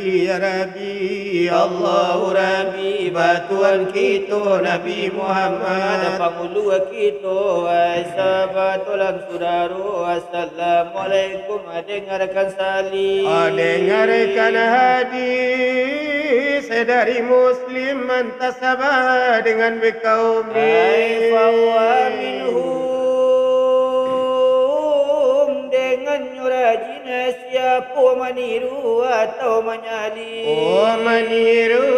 Rabbi, ya Rabbi, Allahu Rabbi, batuan kita Nabi Muhammad, pangulu kita, sahabat saudara, assalamualaikum, dengarkan salim. Dengarkan hadis dari Muslim mantasabah dengan berkaum ni. Fawa minhum dengan rajin siapa meniru atau menyalin. Oh meniru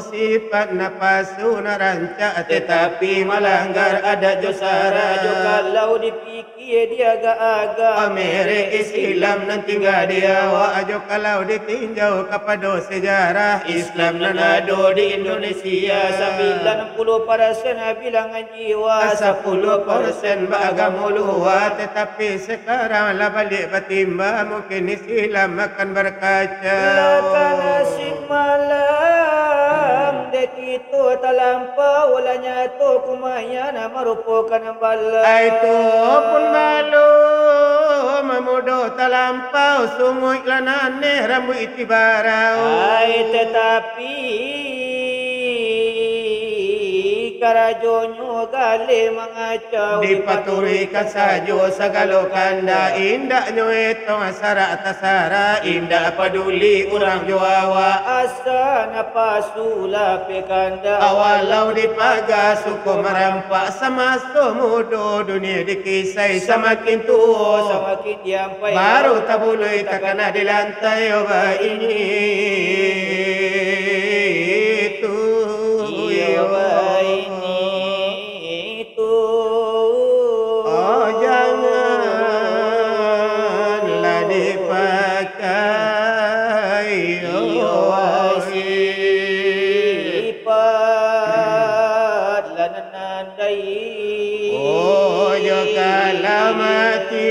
sifat napasu narancak tetapi melanggar adat josara. Kalau dipikir dia agak-agak Amerik Islam nan tinggal dia ajo kalau ditinjau kepada sejarah Islam nan ada di Indonesia 90% bilangan jiwa 10% beragama luar tetapi sekarang lah balik bertimbang mungkin Islam akan berkaca. Lakan asyik malam dek itu terlampau lah nyata kumayan merupakan bala. Itu pun malu memudah terlampau sungguh iklan aneh rambut itibarau. Tetapi karajonyo kali mengacau dipaturikan saja segala kanda indaknya itu asara atas sara indak peduli orang jawa asa napasula pekanda awalau dipagar suku merampak semasa muda dunia dikisai semakin tua semakin diampai baru tak boleh takkan di lantai obat ini itu janganlah dipakai sifat lanandai kalau mati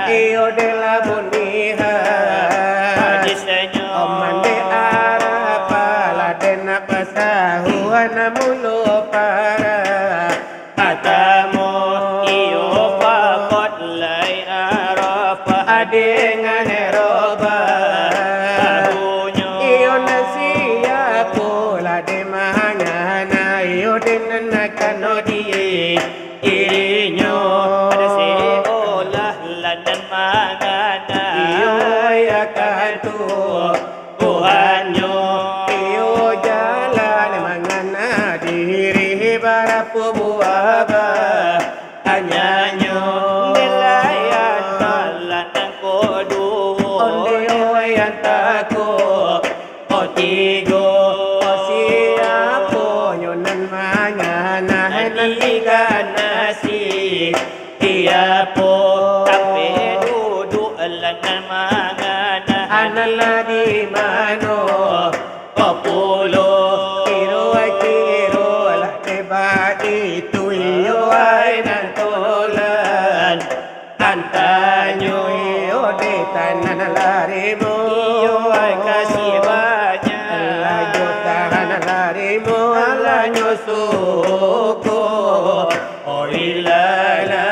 Iyo de la bonija bantu Tuhannya iyo jalan mengana diri para buah hanyanya nelayan talan kodo onde yang takut otigo siapa nyonan mangana ikan nasi tiapo tapi duduk lanan mangana anala di mano populo kiro lah teba itu iyo ay nantolan antanyo iyo de tanan larimu iyo ay kasih banyak layo tanan larimu layo suko oh ilala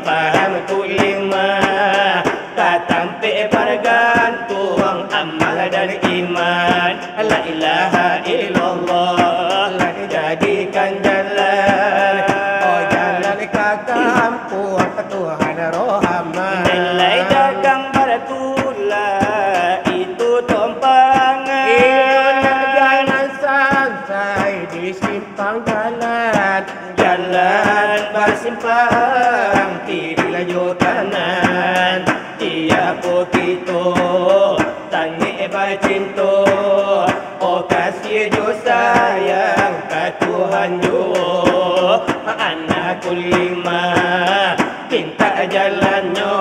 Paham kulima tak tampe bergantung amal dan iman la ilaha illallah la dijadikan jalan oh jalan ke kampung Tuhan Rahman nilai dagang bertulah itu tumpangan jangan santai di simpang jalan bersimpang tilayo kanan tiap kita tangi bacinto oh kasih jo sayang ke Tuhan jo anakku lima minta jalannya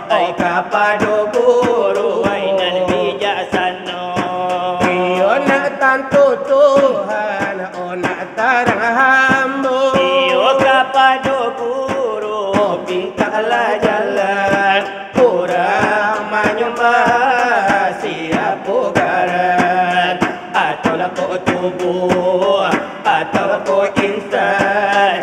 oh kapado guru ainan bijaksana iyo nak tantu Tuhan oh nak tarang hamba insan,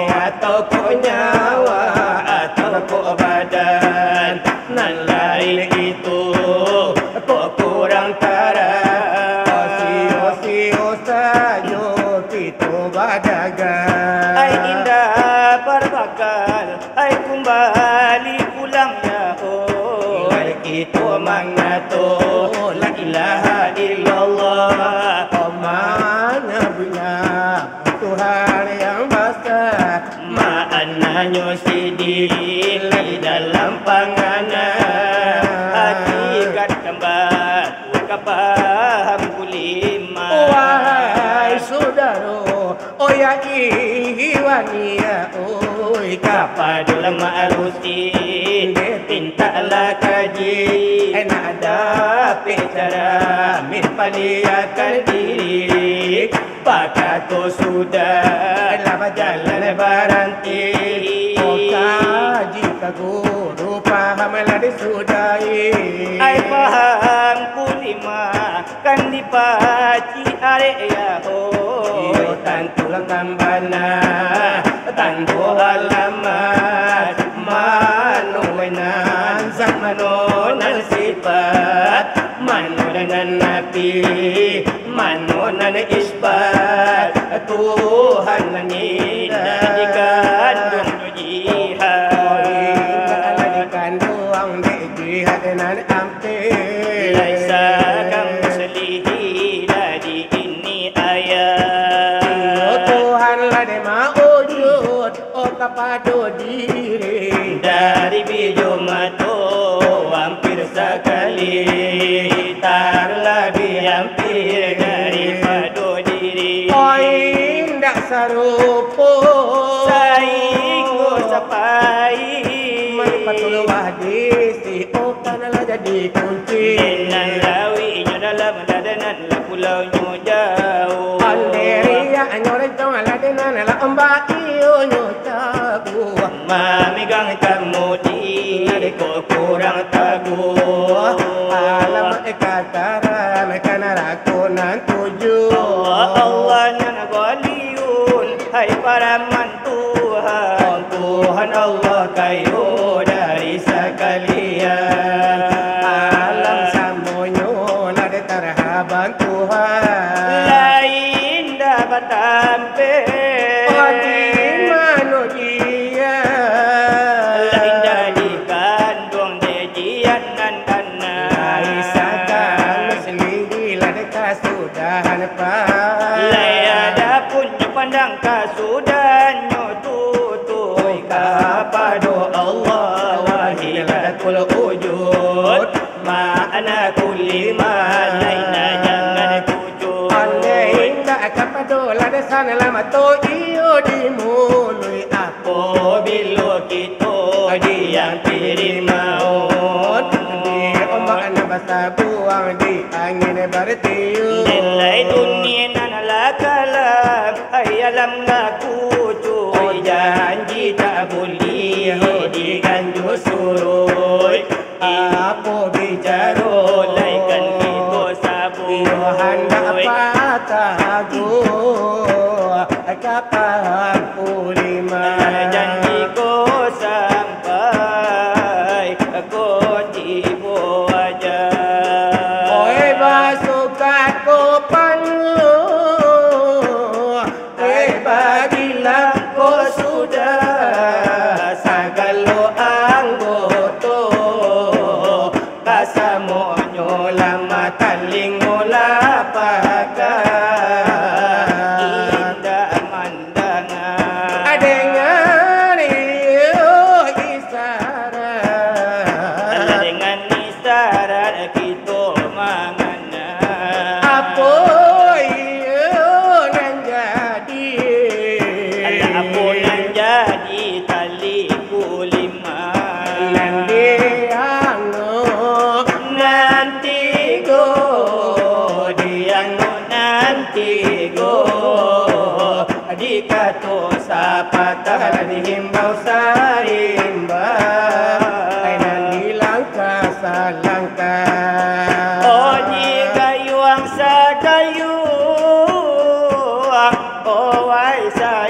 atau ko nyawa atau ko badan, nan lain itu ko kurang taran. Osio sajo kita badagan. Ai indah berbakal, ai kembali pulang ya oh. Mari kita mengato la ilaha illallah. Mana punya Tuhan yang besar, maknanya sidil di dalam panganan. Hakikat kembar kapaham kulima. Wahai saudara, oh ya iwania, oi kapadul ma'rusin, pintalah kaji, ada bicara min paliakan diri, pakato sudah lama jalan berhenti. Oh kaji kaguru pahamlah disudai. Ai paham kulima kan dipaci area ho. Iyo tantulang kambana, tanto alamat, manuwenan sa manonan sifat, manonan napi, manonan isbat, Tuhan nanginan di kandung jihad. Di kandung di jihad nan amte. Laisa kam selihi ladi ini ayat. Tuhan lah de maujud, oh kapado diri. Dari bijo mato hampir sekali, tarlah hampir daripada diri. Oh indah sarupo, Saiko sapai. Maripatul wahdisi, oh kanalah jadi kunci. Nan lawinya dalam dadanan lah pulaunya jauh. Anderia anyoran tong aladenan la amba iyo nyotaku. Mamigang kamu di Ko kurang taguh, alam ikatara mekanarakunan tujuh. Allah nan waliyun, hai paraman Tuhan. Tuhan Allah kayu dari sekalian, alam samonyo nade terhaban Tuhan. Lain dapat tampil. Di mana dia? Lain dari kandung dejian nan dana. Aisyah meslihilah dekat sudahan pak. Lai ada punya pandang kasudanyo tutui kapado Allah wahidatul wujud. Ma'ana kulli ma laina jangan wujud. Andai tak kapado lah desan lama to iyo di mului Oh bila kita yang kiri maut, di ombak nabasa buang di angin bertiup. Nilai dunia nan ala kalam, hai alam ngaku cuy. Janji tak boleh diganjur surut. Apa bicara Laikan kita sabun. Tuhan dapat tahu kapal pulima. Janji ko sampai, ko tibo aja. Oi basukat ko pangu, bagilah ko sudah sagalo anggoto. Kasamonyo lama talingo lapakan. Indah mandangan. Adengan iyo isyarat. Dengan isyarat kita mangana. Apa iyo nan jadi? Apa nan jadi tali kulima. Nanti anu Nanti go diano nanti go dikato sapatah dihimbau sarimbau. Ay nandilangka salangka. Oh jika yuang sa kayu. Oh wai sa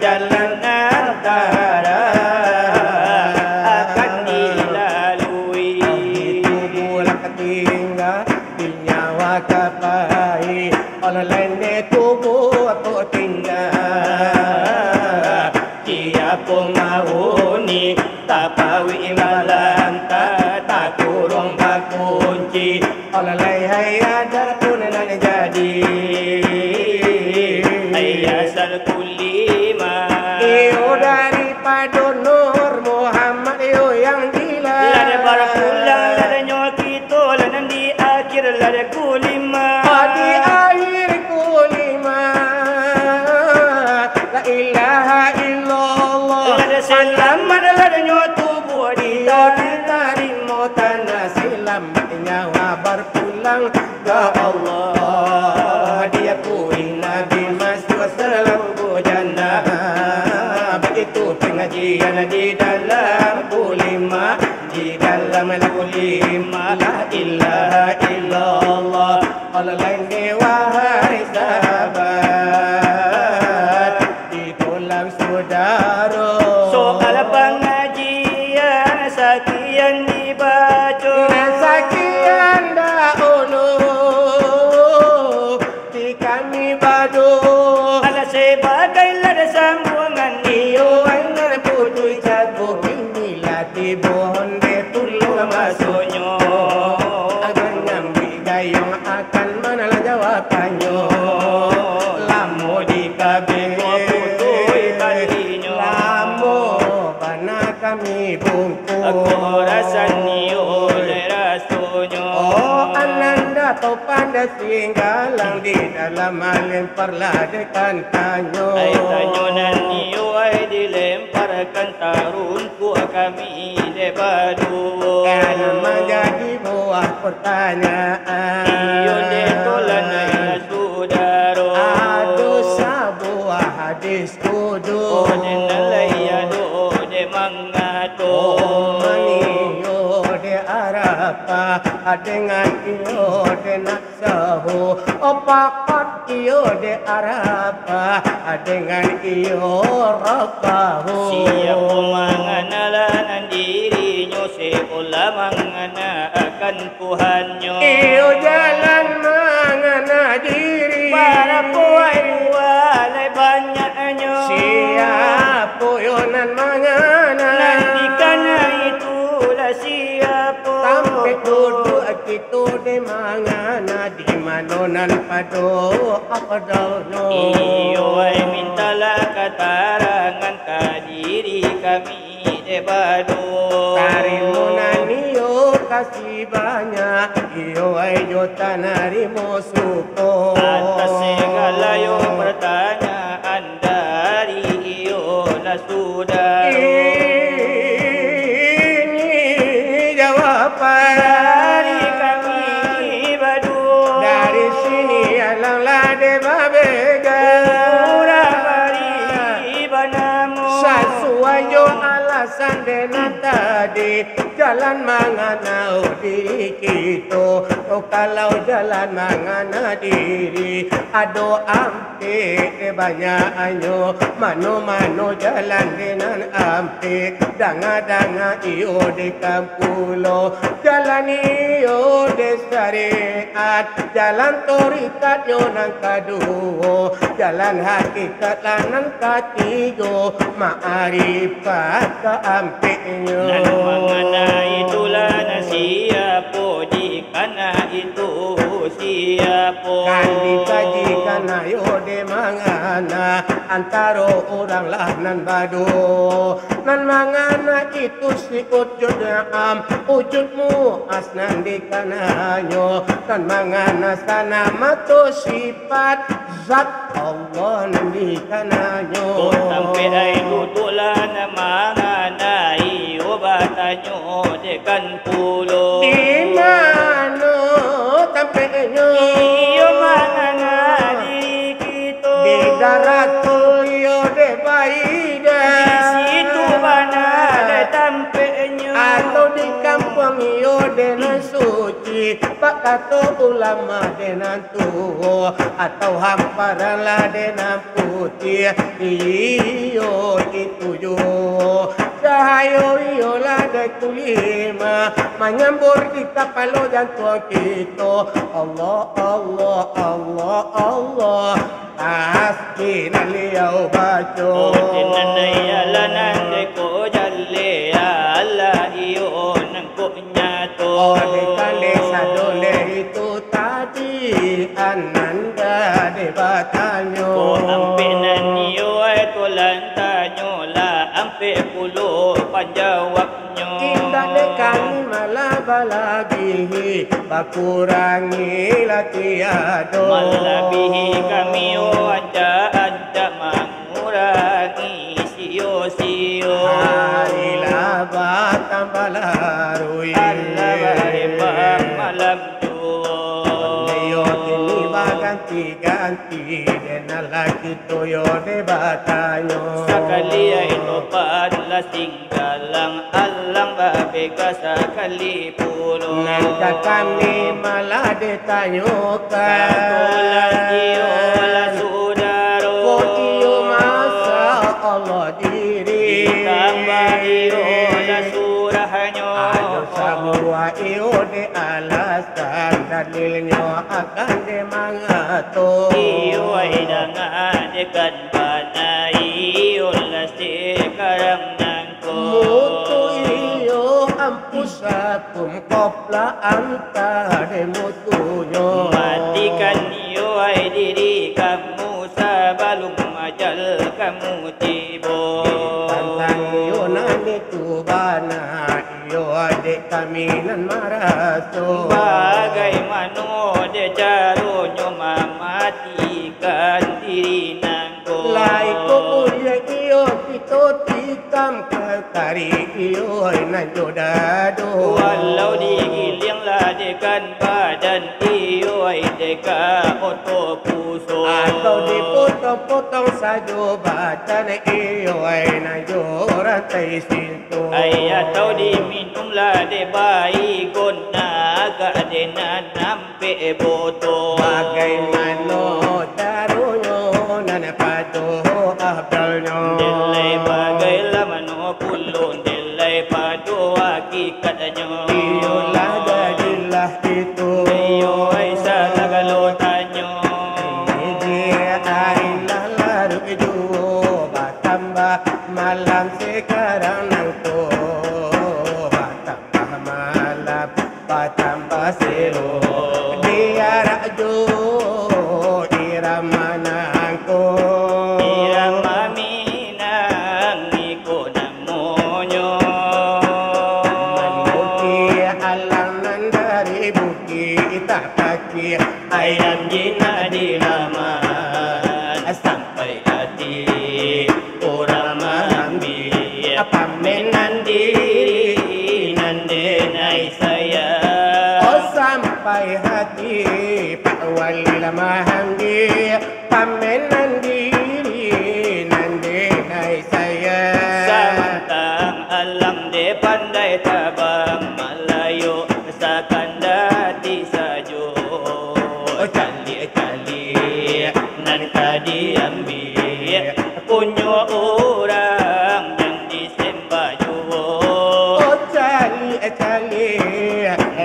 jalan antara akan dilalui. Tubuhlah ketinggal di nyawa kapai, orang lain dia tubuh aku tinggal. Dia pun mahu ni tapawi malam tak kurung bakunci. Orang lain hai ada pun nak jadi. Ayasal kulima Iyo daripada Nur Muhammad iyo yang gila. lada barakulang lada nyawa kita lada di akhir lada kulima. Di akhir kulima la ilaha illallah. Lada selamat lada nyawa tubuh dia Diterima tanah selamat nyawa berpulang. Ya Allah dia puri Nabi masuk selalu jannah. Begitu pengajian di dalam kulima, di dalam kulima la ilaha illallah. Allah lain ni wahai sahabat, ditolak saudara. soal pengajian sekian dibaca. Sekian dahulu di kami badu. Ala sebagai lada sambungan Iyo anggar putui jago inilah di pohon betulung masuk. masuknya. Akan nyambi gayung akan manalah jawabannya. Lamo di kabin Putui kalinya. Lamo karena kami bungkus. Aku rasa ni oleh rasanya. Oh ananda atau pandai singgalang di dalam alim perladekan tanyo. Ai tanyo nanti ai dilemparkan tarunku kami debadu. Kan menjadi buah pertanyaan. Iyo de tolan ai saudara. Aduh sebuah hadis kudu. Oh de nalaya do de mangato. Oh maniyo de arapa dengan iyo de naksahu. Oh pakat iyo de arapa dengan iyo rapahu. Siap menganalan dirinya seolah mengana akan Tuhannya. Iyo jalan mengana diri. Para puai banyaknya. Siapa yonan mengana. Nanti karena itulah siapa. Sampai duduk kita di mangana di manonan padu akadalno. Iyo ai mintalah katarangan ka diri kami debadu. Karimunan iyo kasih banyak. Iyo ayo tanarimo suko. Atas segala yo pertanyaan dari iyo lah sudah. Ini jawaban Dari kami berdua. dari sini alang lade babega. Murah bari banamu. Sasuayo alasan dena tadi jalan mangana diri kita. Oh kalau jalan mangana diri ado ampe banyak mano jalan dengan ampe danga iyo di kampulo jalan iyo di syariat jalan torikat yo nang kaduo jalan hakikat lanang katigo ma'arifat ka ampe nyo. Dan mengana itulah na siapa jikana itu siapa. Kan dikajikan ayo de mangana antara orang lah nan badu nan mangana itu si wujud am wujudmu asnan di kananyo nan mangana sana matu sifat zat Allah nan di kananyo. Sampai ai tutulah na mangana iyo batanyo dekan pulo. Di mana tampaknya Iyo mangana diri kita. di daratul yo de baida Di situ mana ada tampaknya. atau di kampung yo de suci pak kata ulama de tuho atau hamparan lah de putih Ayo iyolah de kulima menyembur di kapal jantung kita. Allah Allah Allah Allah askin aliyau baco. Dinanayala nande ko jalle Allah iyo nang ko nyato. Kali sadole itu tadi ananda debatanyo. Ko ampinan iyo ay tulan tanyo la ampe pulo panjawabnyo. Indah dekani malabalabihi bakurangi latiado. Malabihi kami o anja mengurangi sio-sio. Harilah batang balarui. Allah baribang malam juo. Yo tini baganti-ganti dan lagi toyo debatanyo. Sakali ay tupad lasinggalang alang babeka sakali pulo. Nanti kami malah ditanyakan. Katulan iyo la sudaro. Ko iyo masa Allah diri. Ditambah iyo la surahnya. Ada semua iyo di alasan dalilnya akan dimangato. Iyo ay nangadekan bana iyo la sekarang nangko. Mutu iyo ampusakum kopla anta de mutunya. Matikan iyo ay diri kamu sabalung majal kamu tibo. Tantang iyo nani tubana iyo adik kami nan maraso. Bagaimana de carunyo mematikan diri nangko. Lai ko uya iyo pito tikam kekari iyo nan jodado. Walau digiling ladekan badan iyo ay deka oto puso. Atau dipotong-potong sajo badan iyo nan joran tai sinto. Ay atau diminum lade bayi guna agak denan nampe boto. Bagaimana carunyo nan pado abdalnya. Delay bagai lamano pulun delay padu hakikatnya. Iyolah jadilah itu. Iyo ay salah galutannya. Dia ailah lalu itu bertambah malam sekarang nangko. Bertambah malam bertambah seru. Dia rajo irama nangko. Irama minang iko namonyo. Menuki alangan dari bukit tak kaki. Ayam jina di laman sampai hati orang mengambil pamenan diri nande nai saya. Oh sampai hati Pak Wali memahami pamenan diri nande nai saya. Samantang alam de pandai tabang Malayo sakan dati sajo. Kali-kali nan tadi ambil punyo orang yang disembayo. Oh cali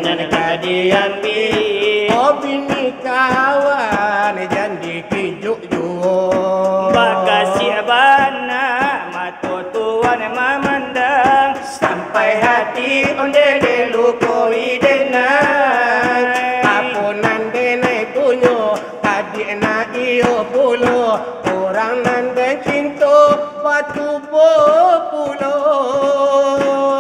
Nan tadi ambil oh bini kawan jandi kijuk-juk. Bakasi abana matu tuan memandang Sampai hati onde de lukoi denai. Apunan denai kunyo adik na iyo pulo. Orang nan den cinto batu pulo.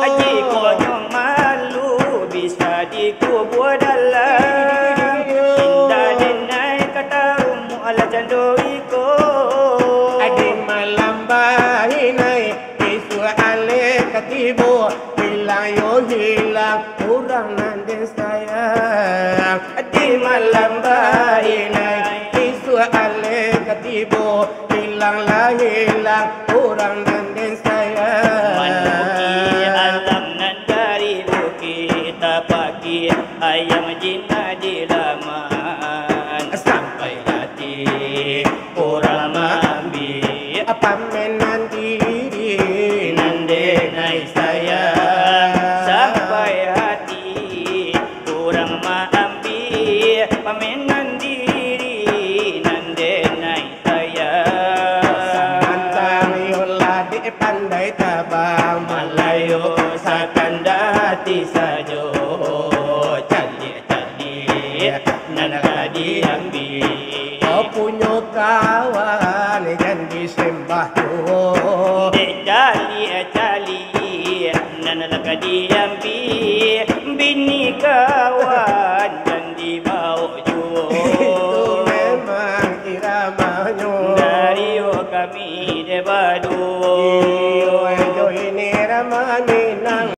Aji konyong malu bisa dikubur dalam. Indah denai kata rumu ala candoiko. Adik malam bahinai isu ale katibu. Hilang yo hilang orang nan den sayang. Adik malam bahinai isu ale katibu. Hilanglah hilang orang nan den sayang. Manuki alam nan dari bukit tapaki ayam jina di laman sampai hati orang mengambil Pamenan diri nande nai saya. nan diambil. Kau punya kawan yang disembah tu. Cali nan diambil. Bini kau